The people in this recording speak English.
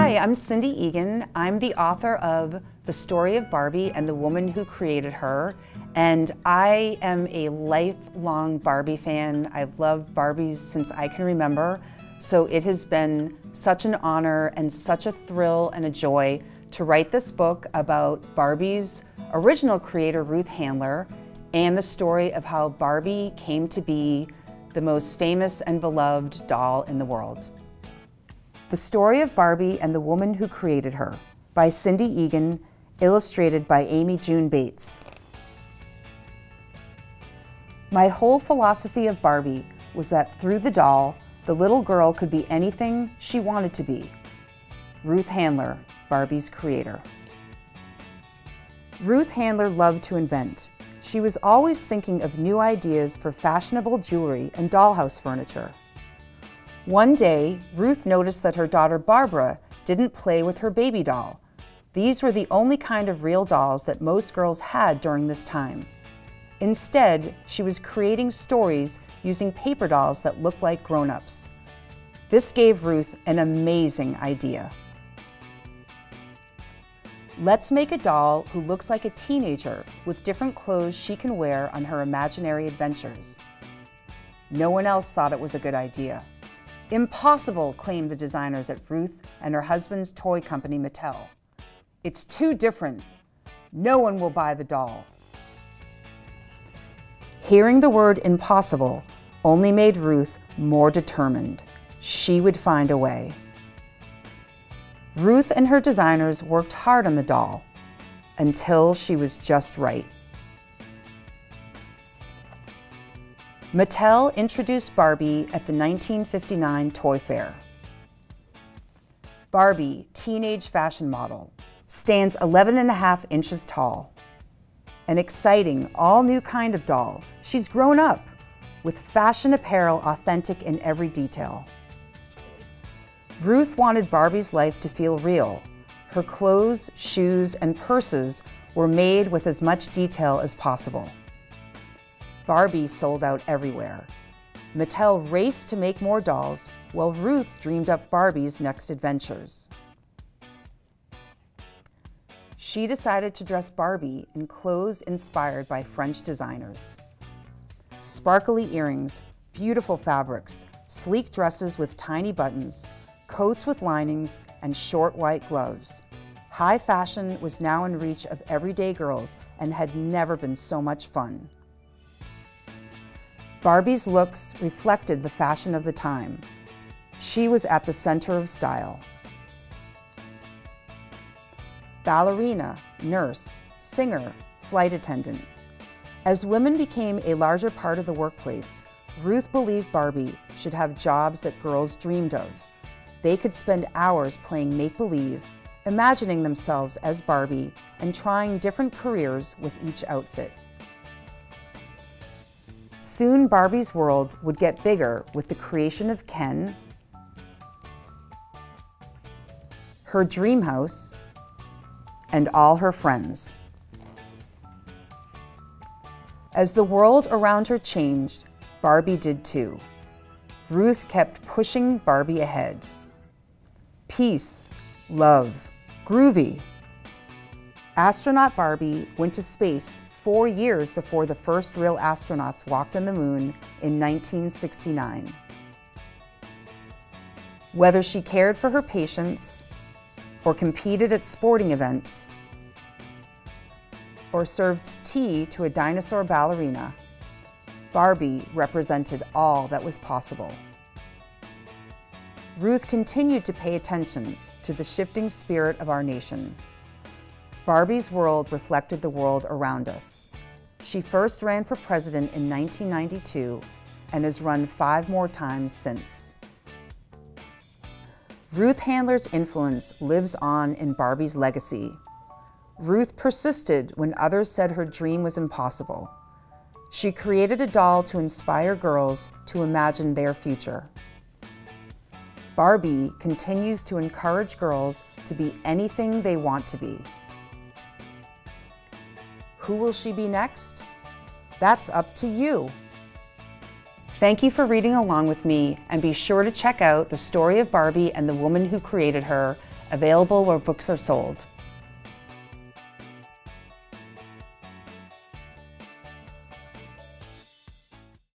Hi, I'm Cindy Egan. I'm the author of The Story of Barbie and the Woman Who Created Her. And I am a lifelong Barbie fan. I've loved Barbies since I can remember. So it has been such an honor and such a thrill and a joy to write this book about Barbie's original creator, Ruth Handler, and the story of how Barbie came to be the most famous and beloved doll in the world. The Story of Barbie and the Woman Who Created Her by Cindy Egan, illustrated by Amy June Bates. My whole philosophy of Barbie was that through the doll, the little girl could be anything she wanted to be. Ruth Handler, Barbie's creator. Ruth Handler loved to invent. She was always thinking of new ideas for fashionable jewelry and dollhouse furniture. One day, Ruth noticed that her daughter Barbara didn't play with her baby doll. These were the only kind of real dolls that most girls had during this time. Instead, she was creating stories using paper dolls that looked like grown-ups. This gave Ruth an amazing idea. Let's make a doll who looks like a teenager with different clothes she can wear on her imaginary adventures. No one else thought it was a good idea. Impossible, claimed the designers at Ruth and her husband's toy company, Mattel. It's too different. No one will buy the doll. Hearing the word impossible only made Ruth more determined. She would find a way. Ruth and her designers worked hard on the doll until she was just right. Mattel introduced Barbie at the 1959 Toy Fair. Barbie, teenage fashion model, stands 11.5 inches tall. An exciting, all-new kind of doll. She's grown up, with fashion apparel authentic in every detail. Ruth wanted Barbie's life to feel real. Her clothes, shoes, and purses were made with as much detail as possible. Barbie sold out everywhere. Mattel raced to make more dolls, while Ruth dreamed up Barbie's next adventures. She decided to dress Barbie in clothes inspired by French designers. Sparkly earrings, beautiful fabrics, sleek dresses with tiny buttons, coats with linings, and short white gloves. High fashion was now in reach of everyday girls and had never been so much fun. Barbie's looks reflected the fashion of the time. She was at the center of style. Ballerina, nurse, singer, flight attendant. As women became a larger part of the workplace, Ruth believed Barbie should have jobs that girls dreamed of. They could spend hours playing make-believe, imagining themselves as Barbie, and trying different careers with each outfit. Soon, Barbie's world would get bigger with the creation of Ken, her dream house, and all her friends. As the world around her changed, Barbie did too. Ruth kept pushing Barbie ahead. Peace, love, groovy. Astronaut Barbie went to space 4 years before the first real astronauts walked on the moon in 1969. Whether she cared for her patients, or competed at sporting events, or served tea to a dinosaur ballerina, Barbie represented all that was possible. Ruth continued to pay attention to the shifting spirit of our nation. Barbie's world reflected the world around us. She first ran for president in 1992 and has run 5 more times since. Ruth Handler's influence lives on in Barbie's legacy. Ruth persisted when others said her dream was impossible. She created a doll to inspire girls to imagine their future. Barbie continues to encourage girls to be anything they want to be. Who will she be next? That's up to you. Thank you for reading along with me, and be sure to check out The Story of Barbie and the Woman Who Created Her available where books are sold.